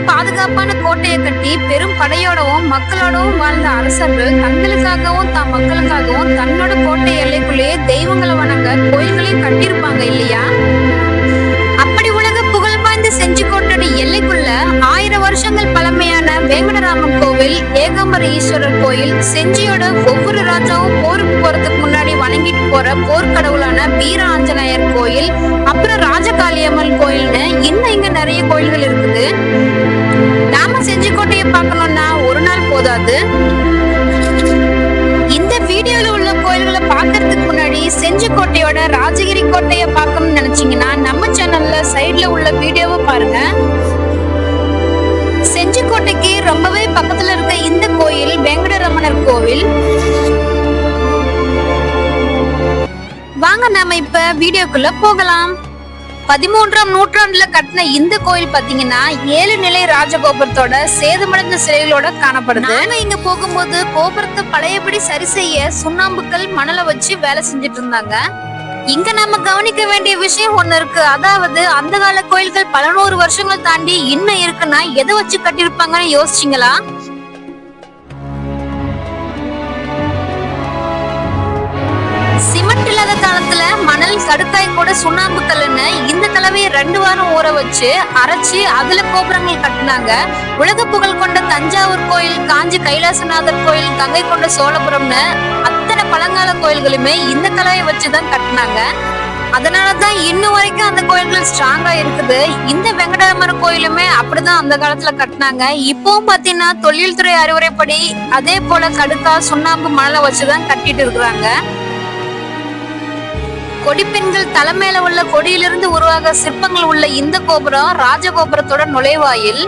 பாதுகாப்பான கோட்டையை கட்டி பெரும் படையோடவும் மக்களோடவும் வாழ்ந்த அரசர்கள் தங்களுக்காகவும் தம் மக்களுக்காகவும் தன்னோட கோட்டை எல்லைக்குள்ளேயே தெய்வங்களை வணங்க கோயில்களையும் கட்டியிருப்பாங்க இல்லையா? அப்படி உலக புகழ் வாய்ந்த செஞ்சிக்கோட்டோட எல்லைக்குள்ள 1000 வருஷங்கள் பழமையான வேங்கடராமன் கோவில், ஏகாம்பர ஈஸ்வரர் கோயில், செஞ்சியோட ஒவ்வொரு ராஜாவும் போருக்கு போறதுக்கு முன்னாடி வணங்கிட்டு போற போர்க்கடவுளான வீர ஆஞ்சநேயர் கோயில், அப்புறம் ராஜகாளியம்மன் கோயில்னு இன்னும் இங்க நிறைய கோயில்கள் இருக்குது. நாம செஞ்சிக்கோட்டையை பார்க்கணும்னா ஒரு நாள் போதாது. இந்த வீடியோல உள்ள கோயில்களை பார்க்கறதுக்கு முன்னாடி செஞ்சிக்கோட்டையோட ராஜகிரி கோட்டையை பார்க்கணும்னு நினைச்சீங்கன்னா நம்ம சேனல்ல சைட்ல உள்ள வீடியோவை பாருங்க. செஞ்சிக்கோட்டைக்கு ரொம்பவே பக்கத்துல இருக்க இந்த கோயில் வேங்கடரமணர் கோவில். வாங்க நாம இப்ப வீடியோக்குள்ள போகலாம். 13ஆம் நூற்றாண்டுல கட்டின இந்த கோயில் பாத்தீங்கன்னா 7 நிலை ராஜகோபுரத்தோட சேதமடைந்த சிலைகளோட காணப்படுது. நாங்க இங்க போகும்போது கோபுரத்தை பழையபடி சரி செய்ய சுண்ணாம்புக்கல் மணலை வச்சு வேலை செஞ்சுட்டு இருந்தாங்க. இங்க நம்ம கவனிக்க வேண்டிய விஷயம் ஒண்ணு இருக்கு. அதாவது அந்த கால கோயில்கள் பல 100 வருஷங்கள் தாண்டி இன்னும் இருக்குன்னா எதை வச்சு கட்டியிருப்பாங்கன்னு யோசிச்சீங்களா? சிமெண்ட் இல்லாத காலத்துல மணல், கடுக்காய் கூட சுண்ணாம்பு கல்லுன்னு இந்த கலவையை 2 வாரம் ஊற வச்சு அரைச்சு அதுல கோபுரங்கள் கட்டினாங்க. உலக புகழ் கொண்ட தஞ்சாவூர் கோயில், காஞ்சி கைலாசநாதர் கோயில், கங்கை கொண்ட சோழபுரம்னு அத்தனை பழங்கால கோயில்களுமே இந்த கலவையை வச்சுதான் கட்டினாங்க. அதனாலதான் இன்னும் வரைக்கும் அந்த கோயில்கள் ஸ்ட்ராங்கா இருக்குது. இந்த வெங்கடாமர் கோயிலுமே அப்படிதான் அந்த காலத்துல கட்டினாங்க. இப்பவும் பாத்தீங்கன்னா தொழில்துறை அறிவுரைப்படி அதே போல கடுக்கா, சுண்ணாம்பு, மணலை வச்சுதான் கட்டிட்டு இருக்கிறாங்க. கொடிப்பெண்கள் தலைமையில உள்ள கொடியிலிருந்து உருவாக சிற்பங்கள் உள்ள இந்த கோபுரம் ராஜகோபுரத்தோட நுழைவாயில்.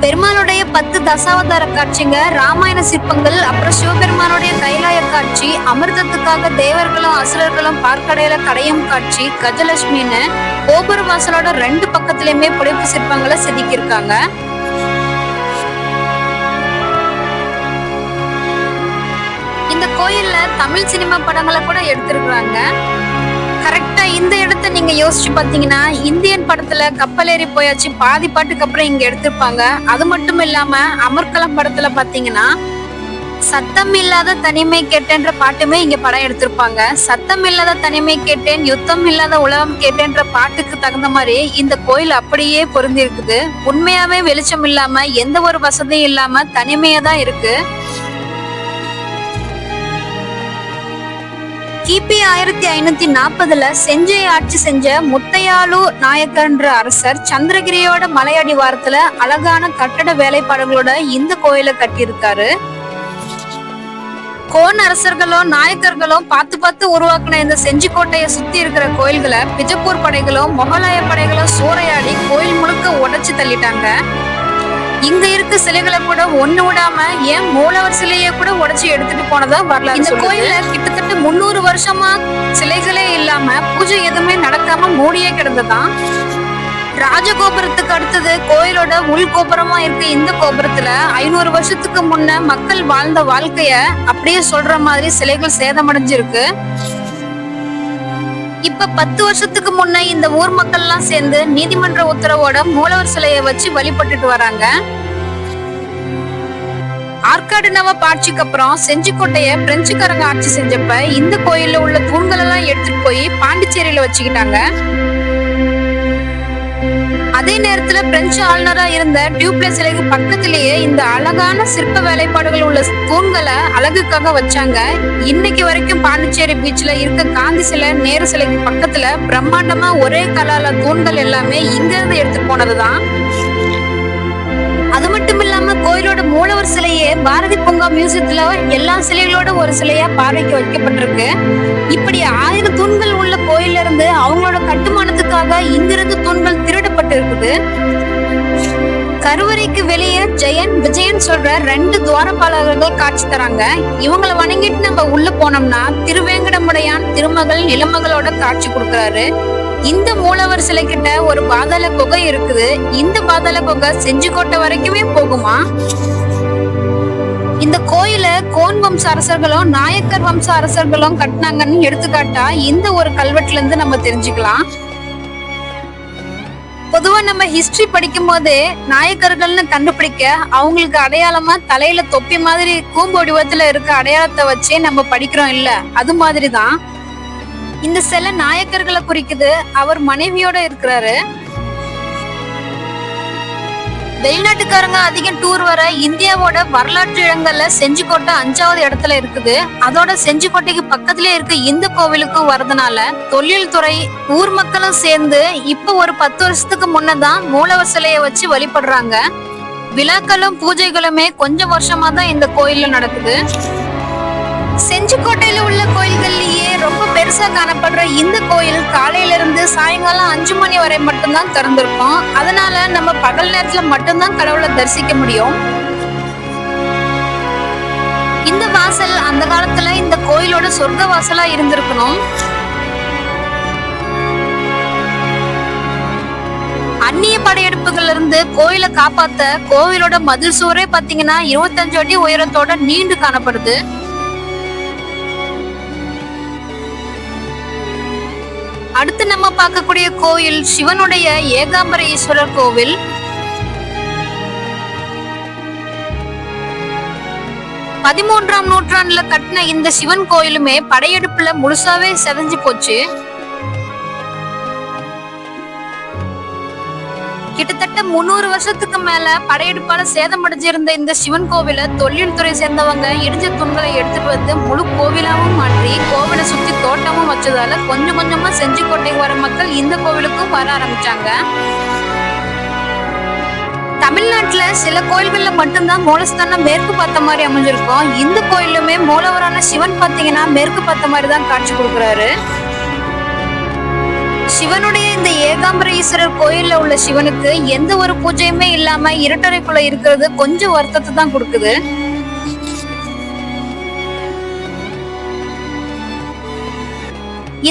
பெருமாளுடைய 10 தசாவதார காட்சிங்க, ராமாயண சிற்பங்கள், அப்புறம் சிவபெருமானுடைய கைலாய காட்சி, அமிர்தத்துக்காக தேவர்களும் அசுரர்களும் பார்க்கடையில கடையும் காட்சி, கஜலட்சுமின்னு கோபுர வாசலோட 2 பக்கத்திலயுமே புடைப்பு சிற்பங்களை செதுக்கியிருக்காங்க. இந்த கோயில்ல தமிழ் சினிமா படங்களை கூட எடுத்திருக்கிறாங்க. கரெக்டா இந்த இடத்த நீங்க யோசிச்சு பாத்தீங்கன்னா இந்தியன் படத்துல கப்பலேறி போயாச்சு பாதி பாட்டுக்கு அப்புறம் இங்க எடுத்திருப்பாங்க. அது மட்டும் இல்லாம அமர்கலம் படத்துல பாத்தீங்கன்னா சத்தம் இல்லாத தனிமை கேட்டேன்ற பாட்டுமே இங்க படம் எடுத்திருப்பாங்க. சத்தம் இல்லாத தனிமை கேட்டேன், யுத்தம் இல்லாத உலகம் கேட்டேன்ற பாட்டுக்கு தகுந்த மாதிரி இந்த கோயில் அப்படியே பொருந்தி இருக்குது. உண்மையாவே வெளிச்சம் இல்லாம எந்த ஒரு வசதியும் இல்லாம தனிமையா தான் இருக்கு. கிபி 1540ல செஞ்சியை ஆட்சி செஞ்ச முத்தையாலு நாயக்கர்ன்ற அரசர் சந்திரகிரியோட மலையடிவாரத்துல அழகான கட்டட வேலைப்பாடுகளோட இந்த கோயிலை கட்டியிருக்காரு. கோன் அரசர்களும் நாயக்கர்களும் பார்த்து உருவாக்குன இந்த செஞ்சிக்கோட்டையை சுத்தி இருக்கிற கோயில்களை பிஜப்பூர் படைகளும் மொகலாய படைகளும் சூறையாடி கோயில் முழுக்க உடைச்சு தள்ளிட்டாங்க. இங்க இருக்க சிலைகளை கூட ஒண்ணு விடாம ஏன் மூலவர் சிலையை கூட உடைச்சு எடுத்துட்டு போனதா வரலாறு. இந்த கோயில்ல கிட்டத்தட்ட 300 வருஷமா சிலைகளே இல்லாம பூஜை எதுவுமே நடக்காம மூடியே கிடந்ததான். ராஜகோபுரத்துக்கு அடுத்தது கோயிலோட உள் கோபுரமா இருக்க இந்த கோபுரத்துல 500 வருஷத்துக்கு முன்ன மக்கள் வாழ்ந்த வாழ்க்கைய அப்படியே சொல்ற மாதிரி சிலைகள் சேதமடைஞ்சிருக்கு. இப்ப 10 வருஷத்துக்கு முன்ன இந்த ஊர் மக்கள் எல்லாம் சேர்ந்து நீதிமன்ற உத்தரவோட மூலவர் சிலையை வச்சு வழிபட்டுட்டு வராங்க. ஆற்காடு நவாப் ஆட்சிக்கு அப்புறம் செஞ்சிக்கோட்டைய பிரெஞ்சுக்காரங்க ஆட்சி செஞ்சப்ப இந்த கோயில்ல உள்ள தூண்கள் எல்லாம் எடுத்துட்டு போய் பாண்டிச்சேரியில வச்சுக்கிட்டாங்க. அதே நேரத்துல பிரெஞ்சு ஆளுநரா இருந்த டியூப்ளஸ் சிலைக்கு பக்கத்திலேயே இந்த அழகான சிற்ப வேலைப்பாடுகள் உள்ள தூண்களை அழகுக்காக வச்சாங்க. இன்னைக்கு வரைக்கும் பாண்டிச்சேரி பீச்ல இருக்க காந்தி சிலை, நேரு சிலைக்கு பக்கத்துல பிரம்மாண்டமா ஒரே கலால தூண்கள் எல்லாமே இங்க இருந்து எடுத்துட்டு போனதுதான். அது மட்டும் இல்லாம கோயிலோட மூலவர் சிலையே பாரதி பூங்கா மியூசியத்துல எல்லா சிலைகளோட ஒரு சிலையா பார்வைக்கு வைக்கப்பட்டிருக்கு. இப்படி 1000 தூண்கள் உள்ள கோயில்ல இருந்து அவங்களோட கட்டுமானத்துக்காக இங்கிருந்து தூண்கள் திருடப்பட்டு இருக்குது. கருவறைக்கு வெளியே ஜெயன், விஜயன் சொல்ற 2 துவாரபாலகர்கள் காட்சி தராங்க. இவங்களை வணங்கிட்டு நம்ம உள்ள போனோம்னா திருவேங்கடமுடையான் திருமகள் நிலமகளோட காட்சி கொடுக்கறாரு. இந்த மூலவர் சிலை கிட்ட ஒரு பாதாள குகை இருக்குது. இந்த பாதாள குகை செஞ்சிக்கோட்டை வரைக்குமே போகுமா. இந்த இந்த கோயில கோன் வம்ச அரசர்களும் நாயக்கர் வம்ச அரசர்களும் கட்டினாங்கன்னு எடுத்துக்காட்டா இந்த ஒரு கல்வெட்டுல இருந்து நம்ம தெரிஞ்சுக்கலாம். பொதுவா நம்ம ஹிஸ்டரி படிக்கும் போதே நாயக்கர்கள்னு கண்டுபிடிக்க அவங்களுக்கு அடையாளமா தலையில தொப்பி மாதிரி கூம்பு வடிவத்துல இருக்க அடையாளத்தை வச்சே நம்ம படிக்கிறோம் இல்ல, அது மாதிரிதான் இந்த சிலை நாயக்கர்களை குறிக்குது. அவர் மனைவியோட இருக்கிறாரு. வெளிநாட்டுக்காரங்க அதிகம் டூர் வர இந்தியாவோட வரலாற்று இடங்கள்ல செஞ்சிக்கோட்டை 5வது இடத்துல இருக்குது. அதோட செஞ்சிக்கோட்டைக்கு பக்கத்திலே இருக்க இந்த கோவிலுக்கும் வரதுனால தொழில்துறை ஊர் மக்களும் சேர்ந்து இப்ப ஒரு 10 வருஷத்துக்கு முன்னதான் மூலவர் சிலையை வச்சு வழிபடுறாங்க. விழாக்களும் பூஜைகளுமே கொஞ்சம் வருஷமா தான் இந்த கோயில்ல நடக்குது. செஞ்சிக்கோட்டையில உள்ள கோயில்கள்லயே ரொம்ப பெருசா காணப்படுற இந்த கோயில் காலையில இருந்து சாயங்காலம் 5 மணி வரை மட்டும்தான் திறந்திருக்கும். அதனால நம்ம பகல் நேரத்துல மட்டும்தான் கடவுளை தரிசிக்க முடியும். இந்த வாசல் அந்த காலத்துல இந்த கோயிலோட சொர்க்க வாசலா இருந்திருக்கணும். அந்நிய படையெடுப்புகள்ல இருந்து கோயிலை காப்பாத்த கோவிலோட மதில் சுவரே பாத்தீங்கன்னா 25 அடி உயரத்தோட நீண்டு காணப்படுது. அடுத்து நம்ம பார்க்கக்கூடிய கோயில் சிவனுடைய ஏகாம்பர ஈஸ்வரர் கோவில். பதிமூன்றாம் நூற்றாண்டுல கட்டின இந்த சிவன் கோயிலுமே படையெடுப்புல முழுசாவே செதஞ்சு போச்சு. கிட்டத்தட்ட 300 வருஷத்துக்கு மேல படையெடுப்பால சேதமடைஞ்சிருந்த இந்த சிவன் கோவில தொழில்துறை சேர்ந்தவங்க இடிஞ்ச தூண்களை எடுத்துட்டு வந்து முழு கோவிலாவும் மாற்றி கோவிலை சுத்தி தோட்டமும் வச்சதால கொஞ்சம் கொஞ்சமா செஞ்சிக்கோட்டைக்கு வர மக்கள் இந்த கோவிலுக்கும் வர ஆரம்பிச்சாங்க. தமிழ்நாட்டுல சில கோயில்கள்ல மட்டும்தான் மூலஸ்தானம் மேற்கு பார்த்த மாதிரி அமைஞ்சிருக்கும். இந்த கோயிலுமே மூலவரான சிவன் பாத்தீங்கன்னா மேற்கு பார்த்த மாதிரி தான் காட்சி கொடுக்குறாரு. சிவனுடைய இந்த ஏகாம்பர ஈஸ்வரர் கோயில்ல உள்ள சிவனுக்கு எந்த ஒரு பூஜையுமே இல்லாம இருட்டறைக்குள்ள இருக்கிறது கொஞ்சம் வருத்தத்தை தான் கொடுக்குது.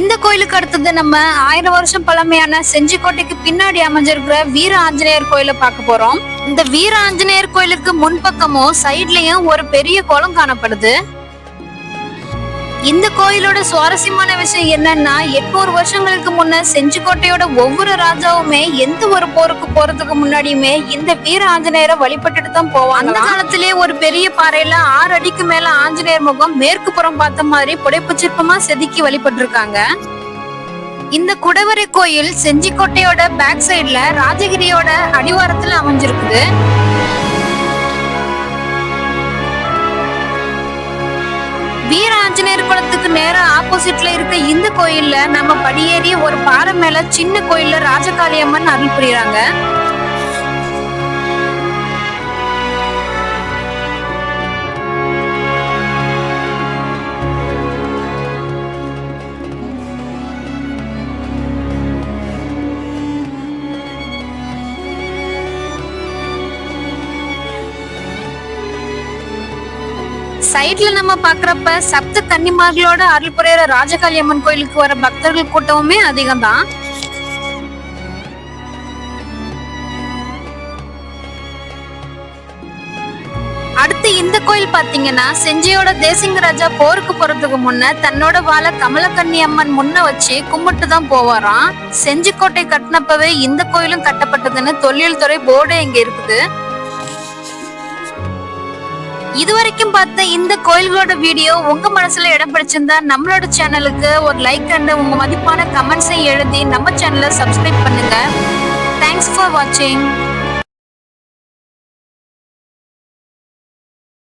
இந்த கோயிலுக்கு அடுத்தது நம்ம 1000 வருஷம் பழமையான செஞ்சிக்கோட்டைக்கு பின்னாடி அமைஞ்சிருக்கிற வீர ஆஞ்சநேயர் கோயிலை பார்க்க போறோம். இந்த வீர ஆஞ்சநேயர் கோயிலுக்கு முன்பக்கமும் சைட்லயும் ஒரு பெரிய குளம் காணப்படுது. இந்த கோயிலோட சுவாரஸ்யமான விஷயம் என்னன்னா 800 வருஷங்களுக்கு முன்ன செஞ்சிக்கோட்டையோட ஒவ்வொரு ராஜாவுமே எந்த ஒரு போருக்கு போறதுக்கு முன்னாடியுமே இந்த வீர ஆஞ்சநேயரை வழிபட்டுட்டு தான் போவாங்க. அந்த காலத்திலேயே ஒரு பெரிய பாறையில 6 அடிக்கு மேல ஆஞ்சநேயர் முகம் மேற்கு புறம் பார்த்த மாதிரி புடைப்பு சிற்பமா செதுக்கி வழிபட்டு இருக்காங்க. இந்த குடவரை கோயில் செஞ்சிக்கோட்டையோட பேக் சைட்ல ராஜகிரியோட அடிவாரத்துல அமைஞ்சிருக்குது. வீர ஆஞ்சநேயர் குளத்துக்கு நேர ஆப்போசிட்ல இருக்க இந்த கோயில்ல நம்ம படியேறி ஒரு பாறை மேல சின்ன கோயில்ல ராஜகாளியம்மன் அருள் புரியுறாங்க. சைட்ல நம்ம பாக்குறப்ப சப்த கன்னிமார்களோட அருள் புரியுற ராஜகாளி அம்மன் கோயிலுக்கு வர பக்தர்கள் கூட்டமுமே அதிகம் தான். அடுத்து இந்த கோயில் பாத்தீங்கன்னா செஞ்சியோட தேசிங்க ராஜா போருக்கு போறதுக்கு முன்ன தன்னோட வாழ கமலக்கன்னி அம்மன் முன்ன வச்சு கும்பிட்டு தான் போவாராம். செஞ்சிக்கோட்டை கட்டினப்பவே இந்த கோயிலும் கட்டப்பட்டதுன்னு தொழில்துறை போர்டு இங்க இருக்குது. இதுவரைக்கும் பார்த்த இந்த கோயில்களோட வீடியோ உங்க மனசுல இடம் பிடிச்சிருந்தா நம்மளோட சேனலுக்கு ஒரு லைக் அண்ட் உங்க மதிப்பான கமெண்ட்ஸை எழுதி நம்ம சேனலை சப்ஸ்கிரைப் பண்ணுங்க. தேங்க்ஸ் ஃபார் வாட்சிங்.